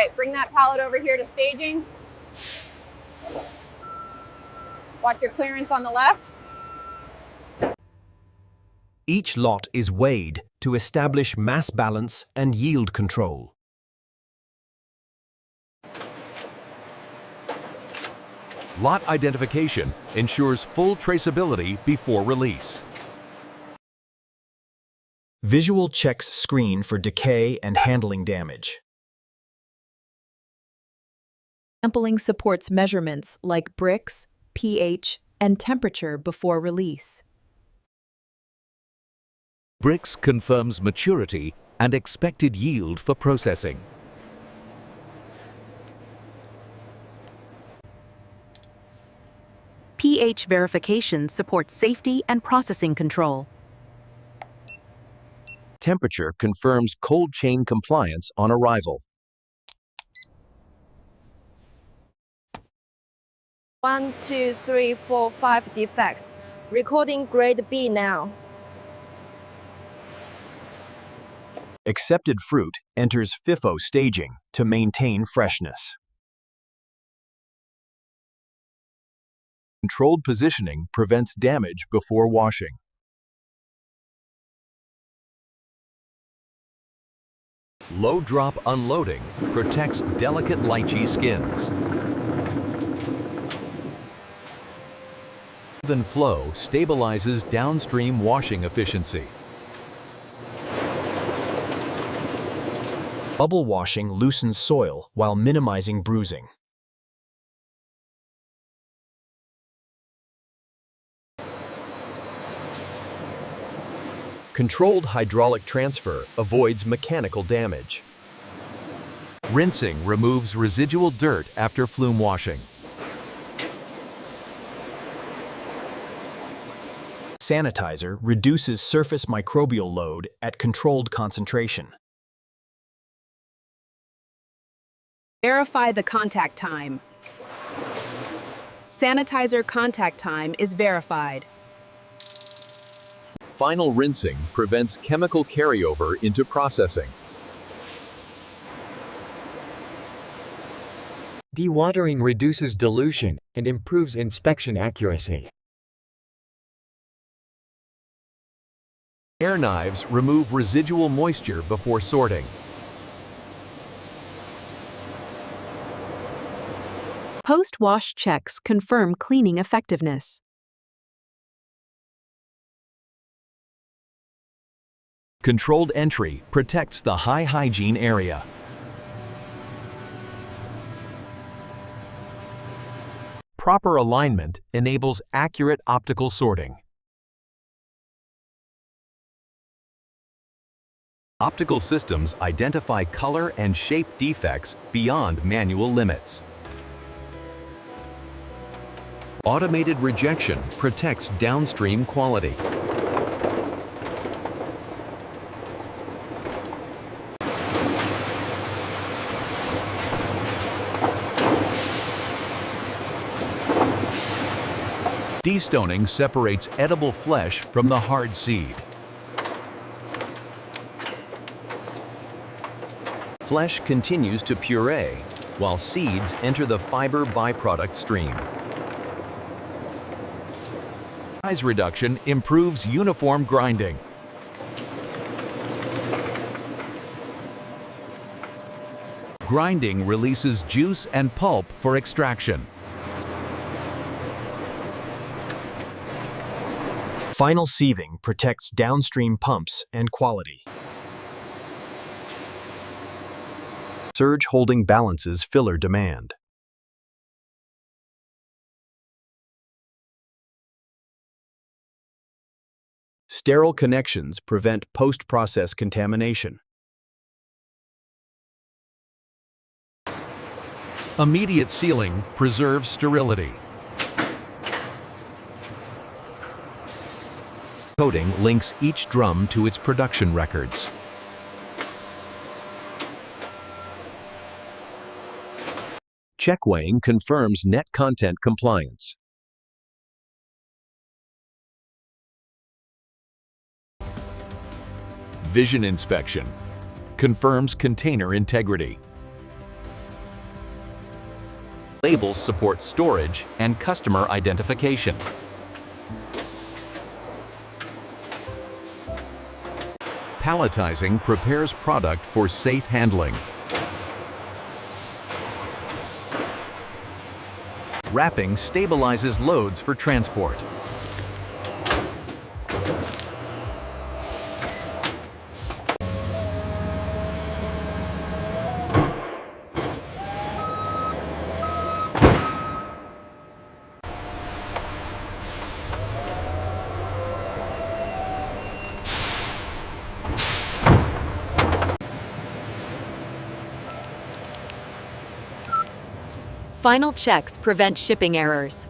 right, bring that pallet over here to staging. Watch your clearance on the left. Each lot is weighed to establish mass balance and yield control. Lot identification ensures full traceability before release. Visual checks screen for decay and handling damage. Sampling supports measurements like bricks, pH, and temperature before release. Bricks confirms maturity and expected yield for processing. pH verification supports safety and processing control. Temperature confirms cold chain compliance on arrival. 1, 2, 3, 4, 5 defects. Recording grade B now. Accepted fruit enters FIFO staging to maintain freshness. Controlled positioning prevents damage before washing. Low drop unloading protects delicate lychee skins. Even flow stabilizes downstream washing efficiency. Bubble washing loosens soil while minimizing bruising. Controlled hydraulic transfer avoids mechanical damage. Rinsing removes residual dirt after flume washing. Sanitizer reduces surface microbial load at controlled concentration. Verify the contact time. Sanitizer contact time is verified. Final rinsing prevents chemical carryover into processing. Dewatering reduces dilution and improves inspection accuracy. Air knives remove residual moisture before sorting. Post-wash checks confirm cleaning effectiveness. Controlled entry protects the high hygiene area. Proper alignment enables accurate optical sorting. Optical systems identify color and shape defects beyond manual limits. Automated rejection protects downstream quality. Destoning separates edible flesh from the hard seed. Flesh continues to puree, while seeds enter the fiber byproduct stream. Size reduction improves uniform grinding. Grinding releases juice and pulp for extraction. Final sieving protects downstream pumps and quality. Surge holding balances filler demand. Sterile connections prevent post-process contamination. Immediate sealing preserves sterility. Coating links each drum to its production records. Check weighing confirms net content compliance. Vision inspection confirms container integrity. Labels support storage and customer identification. Palletizing prepares product for safe handling. Wrapping stabilizes loads for transport. Final checks prevent shipping errors.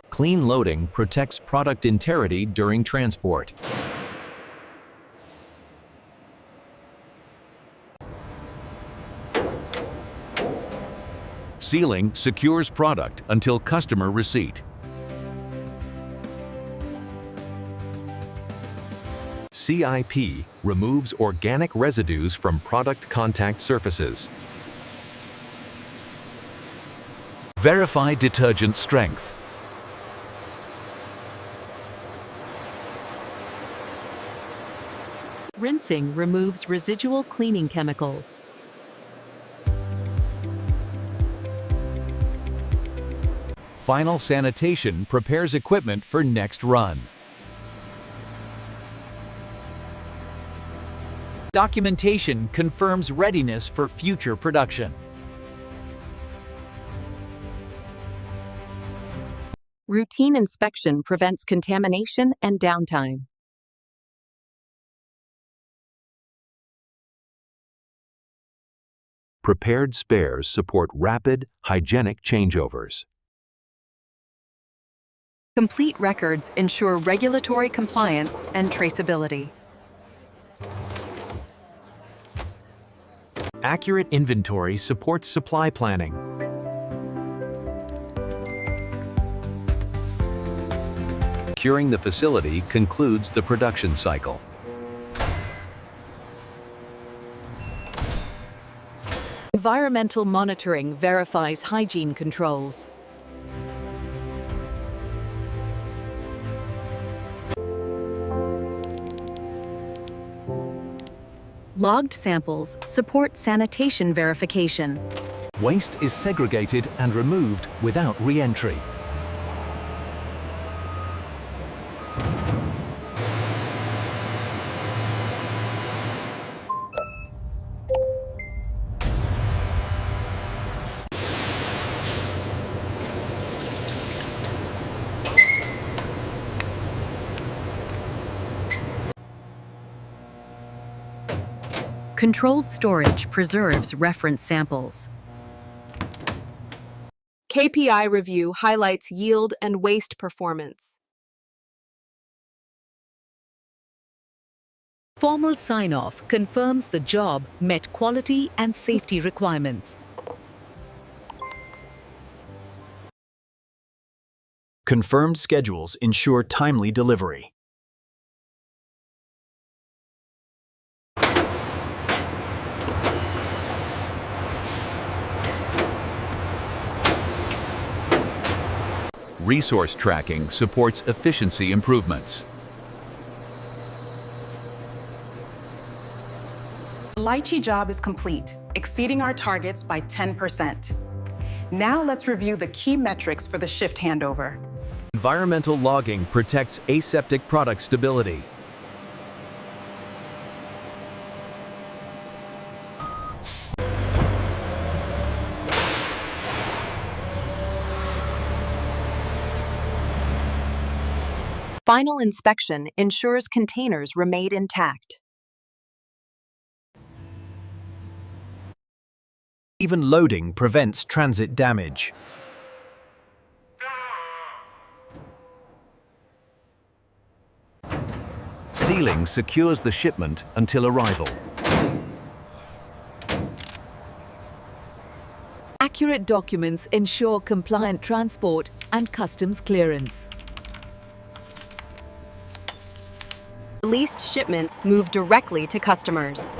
Clean loading protects product integrity during transport. Sealing secures product until customer receipt. CIP removes organic residues from product contact surfaces. Verify detergent strength. Rinsing removes residual cleaning chemicals. Final sanitation prepares equipment for next run. Documentation confirms readiness for future production. Routine inspection prevents contamination and downtime. Prepared spares support rapid, hygienic changeovers. Complete records ensure regulatory compliance and traceability. Accurate inventory supports supply planning. Securing the facility concludes the production cycle. Environmental monitoring verifies hygiene controls. Logged samples support sanitation verification. Waste is segregated and removed without re-entry. Controlled storage preserves reference samples. KPI review highlights yield and waste performance. Formal sign-off confirms the job met quality and safety requirements. Confirmed schedules ensure timely delivery. Resource tracking supports efficiency improvements. The Lychee job is complete, exceeding our targets by 10%. Now let's review the key metrics for the shift handover. Environmental logging protects aseptic product stability. Final inspection ensures containers remain intact. Even loading prevents transit damage. Sealing secures the shipment until arrival. Accurate documents ensure compliant transport and customs clearance. Released shipments move directly to customers.